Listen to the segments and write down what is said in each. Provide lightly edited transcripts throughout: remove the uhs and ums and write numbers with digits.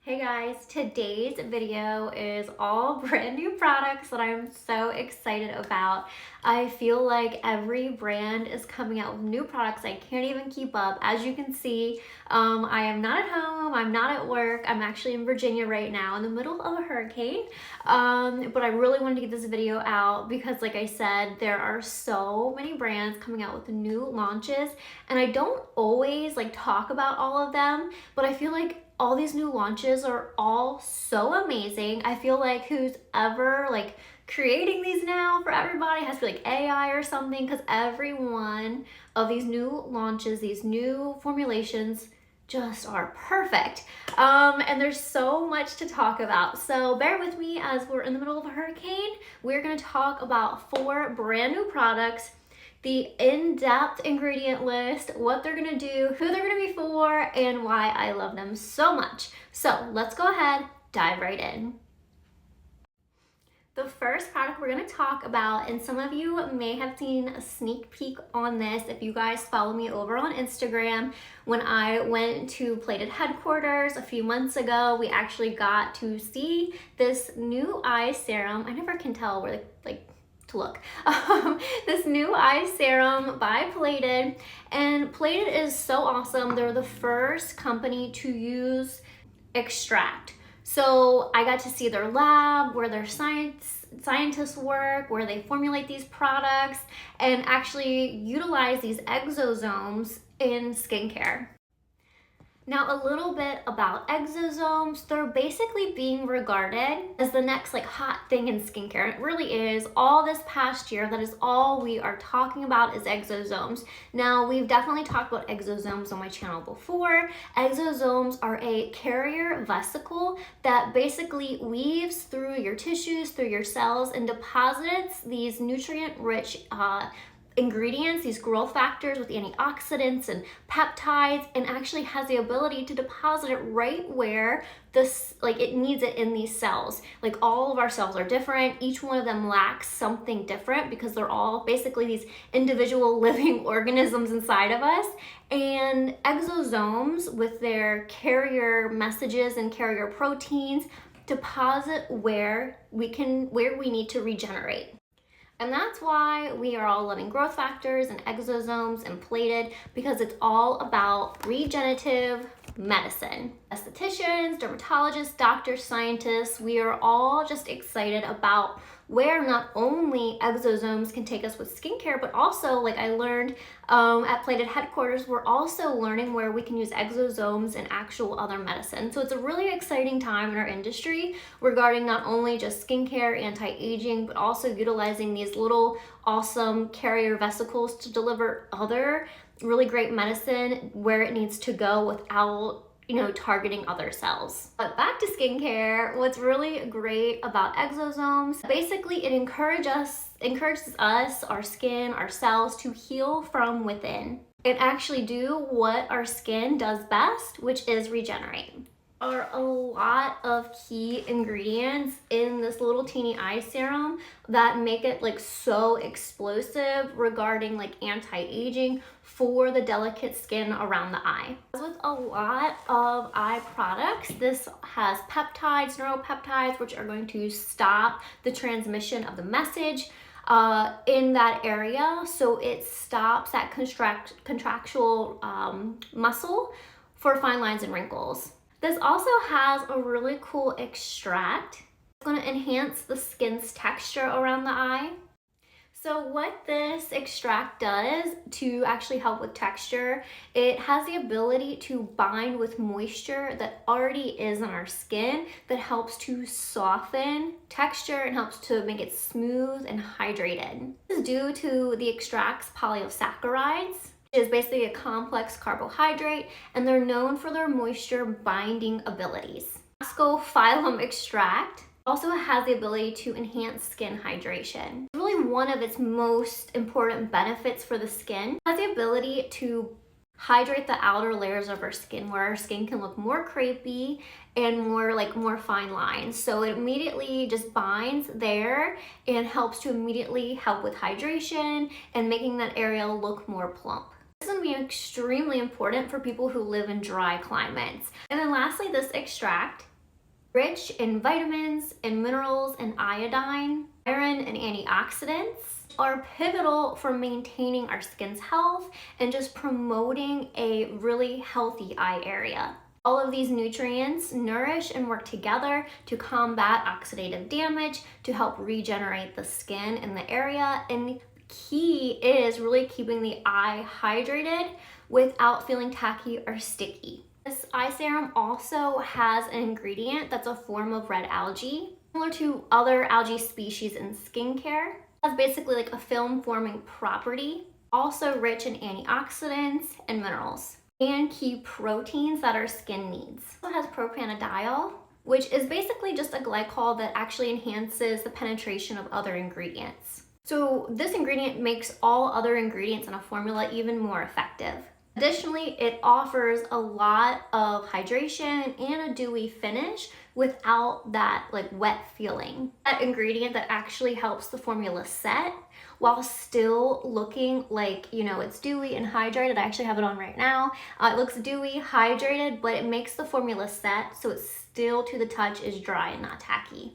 Hey guys, today's video is all brand new products that I'm so excited about. I feel like every brand is coming out with new products. I can't even keep up. As you can see, I am not at home, I'm not at work. I'm actually in Virginia right now in the middle of a hurricane. But I really wanted to get this video out because like I said, there are so many brands coming out with new launches and I don't always talk about all of them, but I feel like all these new launches are all so amazing. I feel like who's ever creating these now for everybody has to be AI or something, because every one of these new launches, these new formulations just are perfect. And there's so much to talk about. So bear with me as we're in the middle of a hurricane. We're gonna talk about 4 brand new products, the in-depth ingredient list, what they're gonna do, who they're gonna be for, and why I love them so much. So let's go ahead, dive right in. The first product we're gonna talk about, and some of you may have seen a sneak peek on this if you guys follow me over on Instagram. When I went to Plated headquarters a few months ago, we actually got to see this new eye serum. I never can tell where to look. This new eye serum by Plated, and Plated is so awesome. They're the first company to use extract. So I got to see their lab, where their scientists work, where they formulate these products, and actually utilize these exosomes in skincare. Now, a little bit about exosomes. They're basically being regarded as the next hot thing in skincare. It really is. All this past year, that is all we are talking about is exosomes. Now, we've definitely talked about exosomes on my channel before. Exosomes are a carrier vesicle that basically weaves through your tissues, through your cells, and deposits these nutrient-rich ingredients, these growth factors with antioxidants and peptides, and actually has the ability to deposit it right where it needs it in these cells. All of our cells are different. Each one of them lacks something different because they're all basically these individual living organisms inside of us. And exosomes, with their carrier messages and carrier proteins, deposit where we need to regenerate. And that's why we are all loving growth factors and exosomes and Plated, because it's all about regenerative medicine. Estheticians, dermatologists, doctors, scientists, we are all just excited about where not only exosomes can take us with skincare, but also, like I learned at Plated headquarters, we're also learning where we can use exosomes in actual other medicine. So it's a really exciting time in our industry regarding not only just skincare, anti-aging, but also utilizing these little awesome carrier vesicles to deliver other really great medicine where it needs to go without targeting other cells. But back to skincare, what's really great about exosomes, basically it encourages us, our skin, our cells, to heal from within and actually do what our skin does best, which is regenerate. There are a lot of key ingredients in this little teeny eye serum that make it so explosive regarding anti-aging for the delicate skin around the eye. As with a lot of eye products, this has peptides, neuropeptides, which are going to stop the transmission of the message in that area. So it stops that contractual muscle for fine lines and wrinkles. This also has a really cool extract. It's going to enhance the skin's texture around the eye. So what this extract does to actually help with texture, it has the ability to bind with moisture that already is on our skin, that helps to soften texture and helps to make it smooth and hydrated. This is due to the extract's polysaccharides, which is basically a complex carbohydrate, and they're known for their moisture binding abilities. Ascophyllum extract also has the ability to enhance skin hydration. It's really one of its most important benefits for the skin. It has the ability to hydrate the outer layers of our skin, where our skin can look more crepey and more fine lines. So it immediately just binds there and helps to immediately help with hydration and making that area look more plump. This is going to be extremely important for people who live in dry climates. And then lastly, this extract Rich in vitamins and minerals and iodine, iron and antioxidants, are pivotal for maintaining our skin's health and just promoting a really healthy eye area. All of these nutrients nourish and work together to combat oxidative damage, to help regenerate the skin in the area, and the key is really keeping the eye hydrated without feeling tacky or sticky. This eye serum also has an ingredient that's a form of red algae, similar to other algae species in skincare. It's basically like a film forming property, also rich in antioxidants and minerals and key proteins that our skin needs. It also has propanediol, which is basically just a glycol that actually enhances the penetration of other ingredients. So this ingredient makes all other ingredients in a formula even more effective. Additionally, it offers a lot of hydration and a dewy finish without that like wet feeling. That ingredient that actually helps the formula set while still looking like, you know, it's dewy and hydrated. I actually have it on right now. It looks dewy, hydrated, but it makes the formula set so it's still to the touch is dry and not tacky.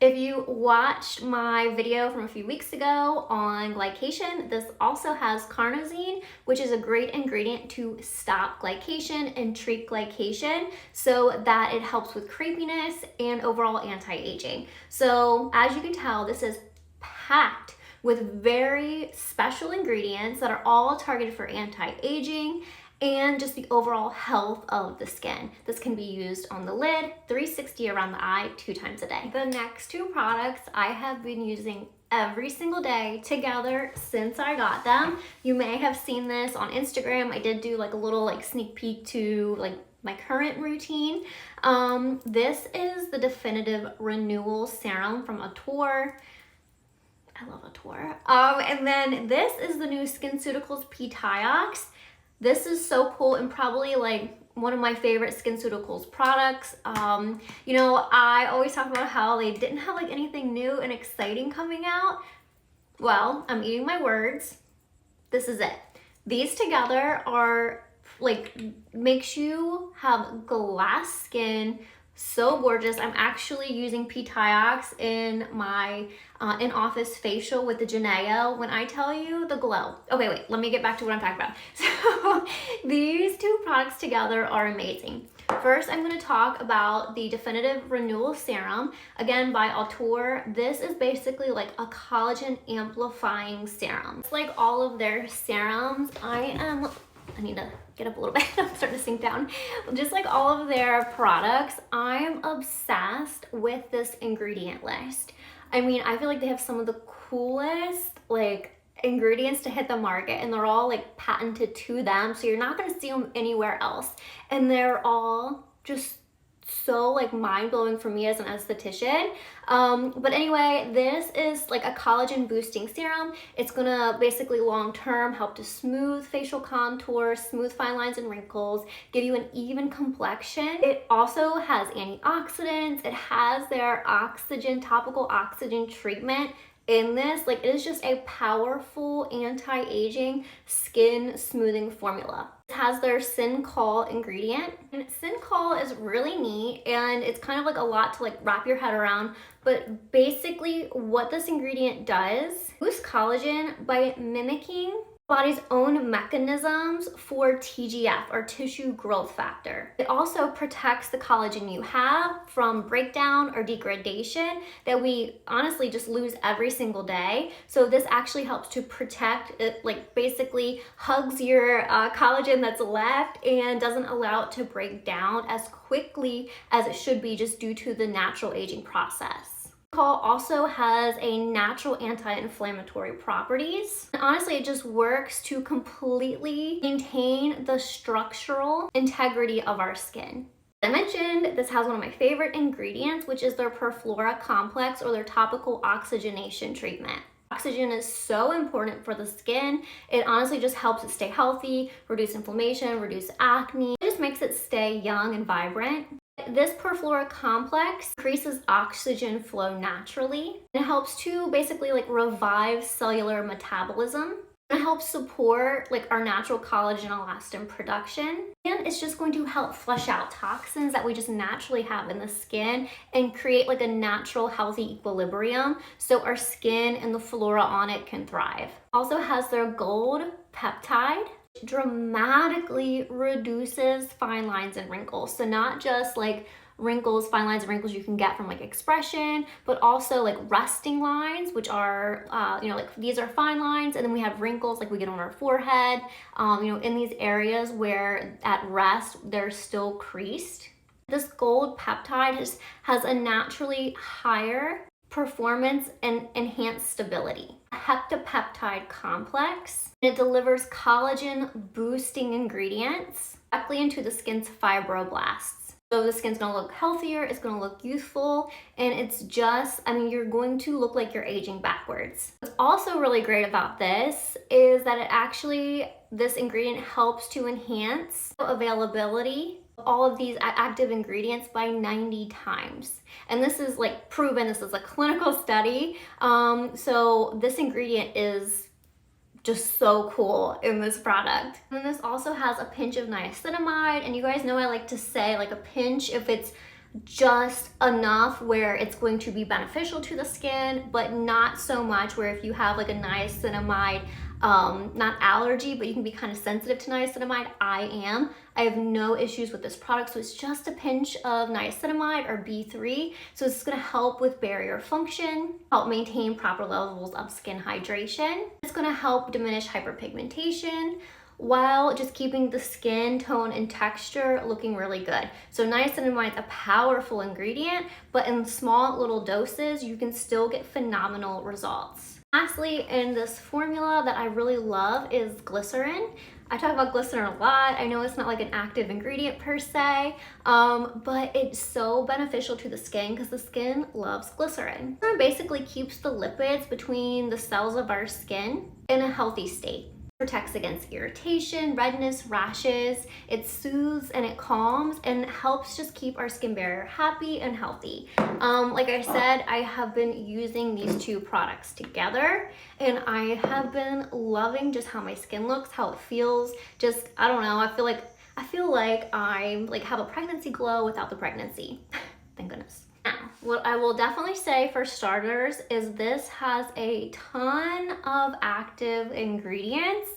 If you watched my video from a few weeks ago on glycation, this also has carnosine, which is a great ingredient to stop glycation and treat glycation so that it helps with crepiness and overall anti-aging. So as you can tell, this is packed with very special ingredients that are all targeted for anti-aging and just the overall health of the skin. This can be used on the lid, 360 around the eye, 2 times a day. The next 2 products I have been using every single day together since I got them. You may have seen this on Instagram. I did do like a little like sneak peek to like my current routine. This is the definitive Renewal serum from Auteur. I love Auteur. And then this is the new Skinceuticals P-Tiox. This is so cool and probably like one of my favorite SkinCeuticals products. You know, I always talk about how they didn't have like anything new and exciting coming out. Well, I'm eating my words. This is it. These together are like, makes you have glass skin, so gorgeous. I'm actually using P-Tiox in my in-office facial with the Janeo. When I tell you the glow. Okay, wait, let me get back to what I'm talking about. So these 2 products together are amazing. First, I'm going to talk about the Definitive Renewal Serum, again by Auteur. This is basically like a collagen amplifying serum. It's like all of their serums. I need to get up a little bit. I'm starting to sink down. Just like all of their products, I'm obsessed with this ingredient list. I mean, I feel like they have some of the coolest like ingredients to hit the market, and they're all like patented to them, so you're not going to see them anywhere else. And they're all just so like mind-blowing for me as an esthetician. But anyway, this is like a collagen boosting serum. It's gonna basically long-term help to smooth facial contours, smooth fine lines and wrinkles, give you an even complexion. It also has antioxidants. It has their oxygen, topical oxygen treatment in this. Like, it is just a powerful anti-aging skin smoothing formula. It has their Syncol ingredient, and Syncol is really neat, and it's kind of like a lot to like wrap your head around, but basically what this ingredient does, boosts collagen by mimicking body's own mechanisms for TGF, or tissue growth factor. It also protects the collagen you have from breakdown or degradation that we honestly just lose every single day. So this actually helps to protect it, like basically hugs your collagen that's left and doesn't allow it to break down as quickly as it should be, just due to the natural aging process. Also has a natural anti-inflammatory properties. And honestly, it just works to completely maintain the structural integrity of our skin. As I mentioned, this has one of my favorite ingredients, which is their Perflora complex, or their topical oxygenation treatment. Oxygen is so important for the skin. It honestly just helps it stay healthy, reduce inflammation, reduce acne. It just makes it stay young and vibrant. This Perflora complex increases oxygen flow naturally. It helps to basically like revive cellular metabolism. It helps support like our natural collagen elastin production, and it's just going to help flush out toxins that we just naturally have in the skin and create like a natural healthy equilibrium so our skin and the flora on it can thrive. Also has their gold peptide, dramatically reduces fine lines and wrinkles. So not just like wrinkles, fine lines and wrinkles you can get from like expression, but also like resting lines, which are, like these are fine lines, and then we have wrinkles like we get on our forehead, in these areas where at rest they're still creased. This gold peptide has a naturally higher performance and enhanced stability. A heptapeptide complex. It delivers collagen boosting ingredients directly into the skin's fibroblasts. So the skin's gonna look healthier, it's gonna look youthful, and it's just, you're going to look like you're aging backwards. What's also really great about this is that this ingredient helps to enhance availability of all of these active ingredients by 90 times. And this is like proven, this is a clinical study. So this ingredient is just so cool in this product. And then this also has a pinch of niacinamide, and you guys know I like to say like a pinch if it's just enough where it's going to be beneficial to the skin, but not so much where if you have like a niacinamide, not allergy, but you can be kind of sensitive to niacinamide. I have no issues with this product. So it's just a pinch of niacinamide or B3. So it's gonna help with barrier function, help maintain proper levels of skin hydration. It's gonna help diminish hyperpigmentation while just keeping the skin tone and texture looking really good. So niacinamide is a powerful ingredient, but in small little doses, you can still get phenomenal results. Lastly, in this formula that I really love is glycerin. I talk about glycerin a lot. I know it's not like an active ingredient per se, but it's so beneficial to the skin because the skin loves glycerin. It basically keeps the lipids between the cells of our skin in a healthy state. Protects against irritation, redness, rashes. It soothes and it calms and helps just keep our skin barrier happy and healthy. Like I said, I have been using these two products together, and I have been loving just how my skin looks, how it feels. Just, I don't know, I feel like I have a pregnancy glow without the pregnancy. Thank goodness. Now, what I will definitely say for starters is this has a ton of active ingredients,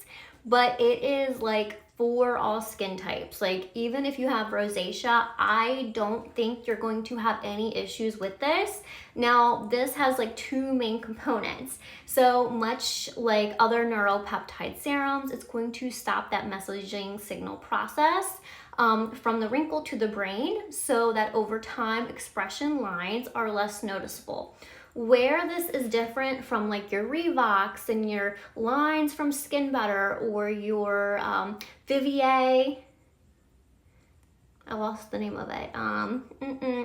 but it is like for all skin types. Like even if you have rosacea, I don't think you're going to have any issues with this. Now, this has like two main components. So much like other neuropeptide serums, it's going to stop that messaging signal process from the wrinkle to the brain, so that over time expression lines are less noticeable. Where this is different from like your Revox and your lines from SkinBeautiful or your Vivier, I lost the name of it.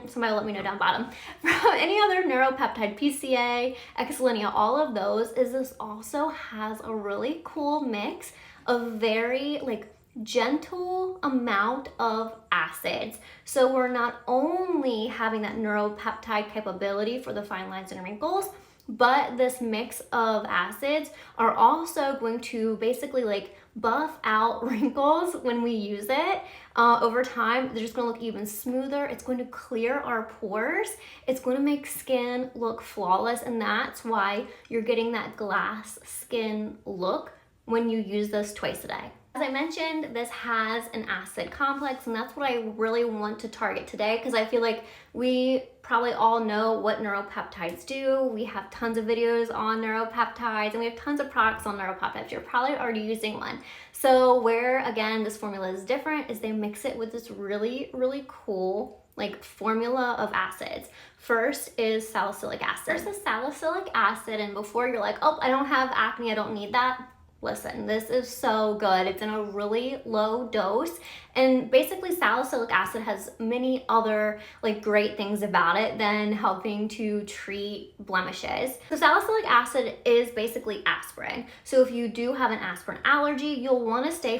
Somebody let me know down bottom. From any other neuropeptide, PCA, Xlinia, all of those, is this also has a really cool mix of very like gentle amount of acids. So we're not only having that neuropeptide capability for the fine lines and wrinkles, but this mix of acids are also going to basically like buff out wrinkles when we use it. Over time, they're just gonna look even smoother. It's going to clear our pores. It's going to make skin look flawless, and that's why you're getting that glass skin look when you use this twice a day. As I mentioned, this has an acid complex, and that's what I really want to target today, because I feel like we probably all know what neuropeptides do. We have tons of videos on neuropeptides, and we have tons of products on neuropeptides. You're probably already using one. So where, again, this formula is different is they mix it with this really, really cool like formula of acids. First is salicylic acid. There's the salicylic acid, and before you're like, oh, I don't have acne, I don't need that. Listen, this is so good. It's in a really low dose, and basically salicylic acid has many other like great things about it than helping to treat blemishes. So salicylic acid is basically aspirin. So if you do have an aspirin allergy, you'll want to stay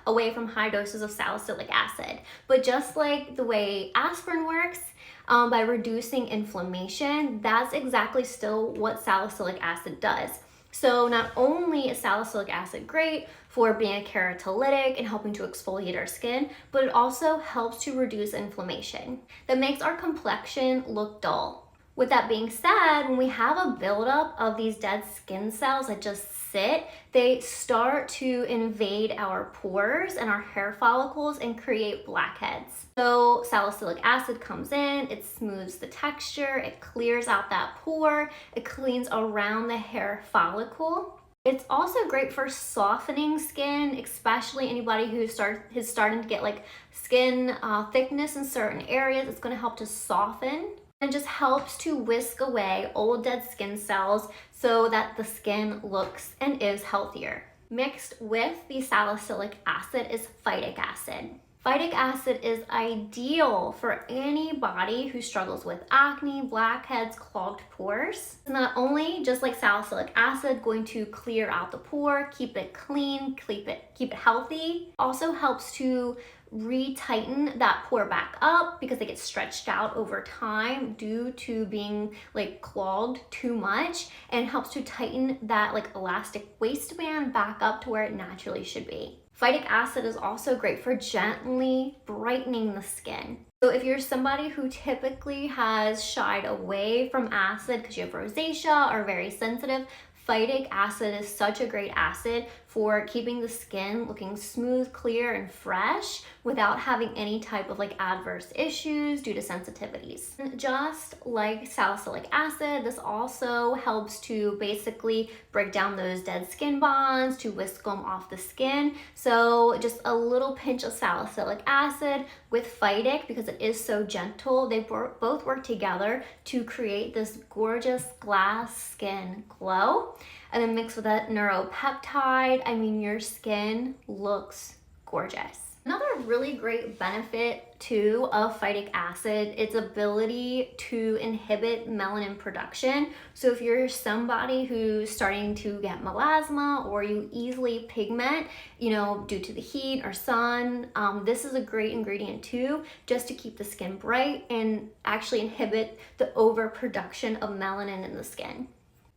away from high doses of salicylic acid. But just like the way aspirin works, by reducing inflammation, that's exactly still what salicylic acid does. So not only is salicylic acid great for being a keratolytic and helping to exfoliate our skin, but it also helps to reduce inflammation. That makes our complexion look dull. With that being said, when we have a buildup of these dead skin cells that just sit, they start to invade our pores and our hair follicles and create blackheads. So salicylic acid comes in, it smooths the texture, it clears out that pore, it cleans around the hair follicle. It's also great for softening skin, especially anybody who is starting to get like skin thickness in certain areas. It's going to help to soften and just helps to whisk away old dead skin cells so that the skin looks and is healthier. Mixed with the salicylic acid is phytic acid. Phytic acid is ideal for anybody who struggles with acne, blackheads, clogged pores. It's not only, just like salicylic acid, going to clear out the pore, keep it clean, keep it healthy. Also helps to retighten that pore back up because they get stretched out over time due to being like clogged too much, and helps to tighten that like elastic waistband back up to where it naturally should be. Phytic acid is also great for gently brightening the skin. So if you're somebody who typically has shied away from acid because you have rosacea or very sensitive, phytic acid is such a great acid for keeping the skin looking smooth, clear, and fresh without having any type of like adverse issues due to sensitivities. And just like salicylic acid, this also helps to basically break down those dead skin bonds, to whisk them off the skin. So just a little pinch of salicylic acid with phytic, because it is so gentle, they both work together to create this gorgeous glass skin glow. And then mixed with that neuropeptide, I mean, your skin looks gorgeous. Another really great benefit too of phytic acid, its ability to inhibit melanin production. So if you're somebody who's starting to get melasma or you easily pigment, you know, due to the heat or sun, this is a great ingredient too, just to keep the skin bright and actually inhibit the overproduction of melanin in the skin.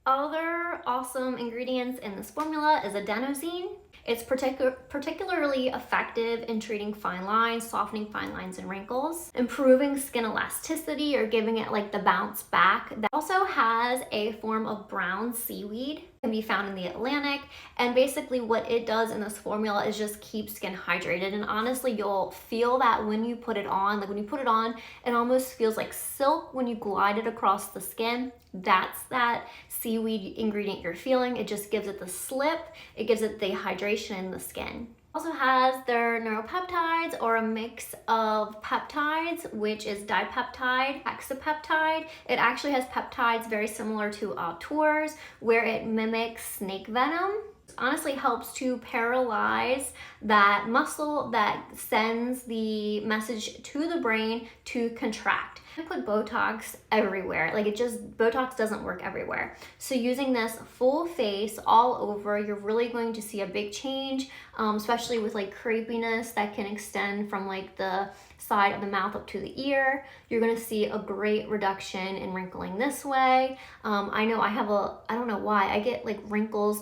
Other awesome ingredients in this formula is adenosine. It's particularly effective in treating fine lines, softening fine lines and wrinkles, improving skin elasticity or giving it like the bounce back. That also has a form of brown seaweed, can be found in the Atlantic, and basically what it does in this formula is just keep skin hydrated. And honestly, you'll feel that when you put it on. Like when you put it on, it almost feels like silk when you glide it across the skin. That's that seaweed ingredient you're feeling. It just gives it the slip, it gives it the hydration in the skin. Also has their neuropeptides, or a mix of peptides, which is dipeptide, hexapeptide. It actually has peptides very similar to Auteur's, where it mimics snake venom. Honestly helps to paralyze that muscle that sends the message to the brain to contract. I put Botox everywhere. Like Botox doesn't work everywhere. So using this full face all over, you're really going to see a big change, especially with like crepiness that can extend from like the side of the mouth up to the ear. You're gonna see a great reduction in wrinkling this way. I know I have I don't know why, I get like wrinkles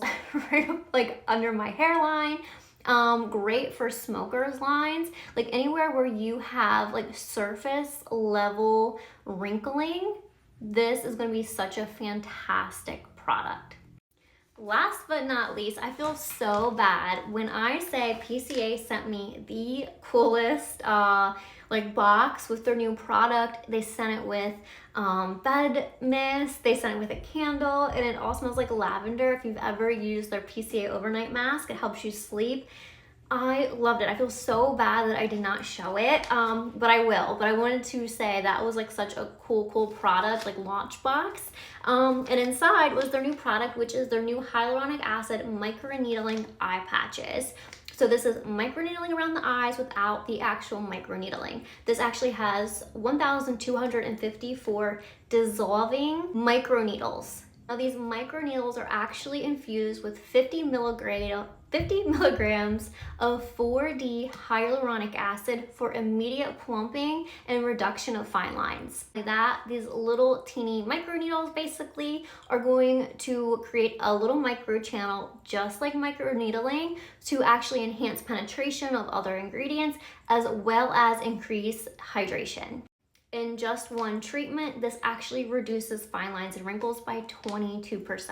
right up like under my hairline. Great for smokers' lines, like anywhere where you have like surface level wrinkling, this is going to be such a fantastic product. Last but not least, I feel so bad when I say PCA sent me the coolest like box with their new product. They sent it with bed mist, they sent it with a candle, and it all smells like lavender. If you've ever used their PCA overnight mask, it helps you sleep. I loved it. I feel so bad that I did not show it, but I will. But I wanted to say that was like such a cool product, like launch box. And inside was their new product, which is their new hyaluronic acid microneedling eye patches. So this is microneedling around the eyes without the actual microneedling. This actually has 1,254 dissolving microneedles. Now these microneedles are actually infused with 50 50 milligrams of 4D hyaluronic acid for immediate plumping and reduction of fine lines. Like that, these little teeny microneedles basically are going to create a little micro channel, just like microneedling, to actually enhance penetration of other ingredients as well as increase hydration. In just one treatment, this actually reduces fine lines and wrinkles by 22%.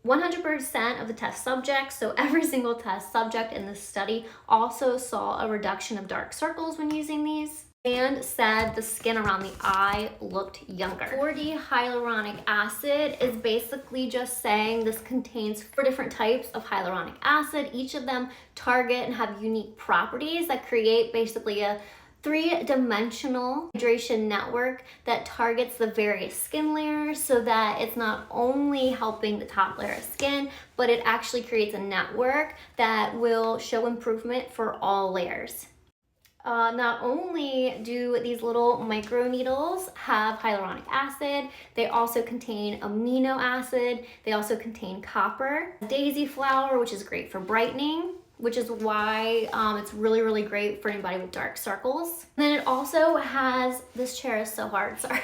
100% of the test subjects, so every single test subject in this study, also saw a reduction of dark circles when using these and said the skin around the eye looked younger. 4D hyaluronic acid is basically just saying this contains 4 different types of hyaluronic acid. Each of them target and have unique properties that create basically a 3-dimensional hydration network that targets the various skin layers, so that it's not only helping the top layer of skin, but it actually creates a network that will show improvement for all layers. Not only do these little micro needles have hyaluronic acid, they also contain amino acid, they also contain copper, daisy flower, which is great for brightening, which is why it's really great for anybody with dark circles. And then it also has, this chair is so hard, sorry.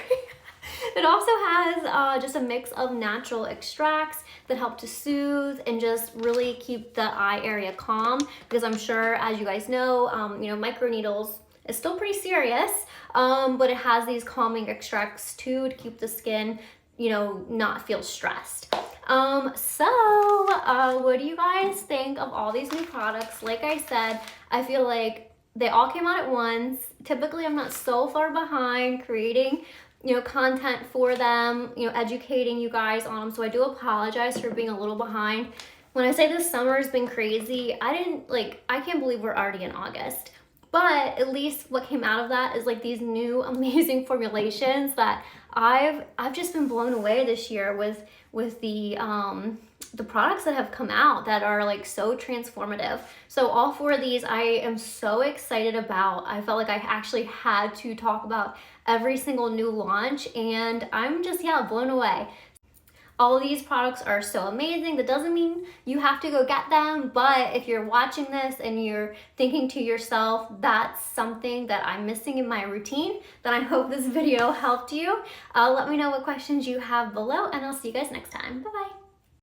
It also has just a mix of natural extracts that help to soothe and just really keep the eye area calm, because I'm sure, as you guys know, microneedles is still pretty serious, but it has these calming extracts too to keep the skin, not feel stressed. What do you guys think of all these new products? Like I said, I feel like they all came out at once. Typically, I'm not so far behind creating, content for them, educating you guys on them. So I do apologize for being a little behind. When I say this summer has been crazy, I can't believe we're already in August. But at least what came out of that is like these new amazing formulations that I've just been blown away this year with the products that have come out that are like so transformative. So all 4 of these I am so excited about. I felt like I actually had to talk about every single new launch, and I'm just, blown away. All of these products are so amazing. That doesn't mean you have to go get them, but if you're watching this and you're thinking to yourself, that's something that I'm missing in my routine, then I hope this video helped you. Let me know what questions you have below, and I'll see you guys next time. Bye-bye.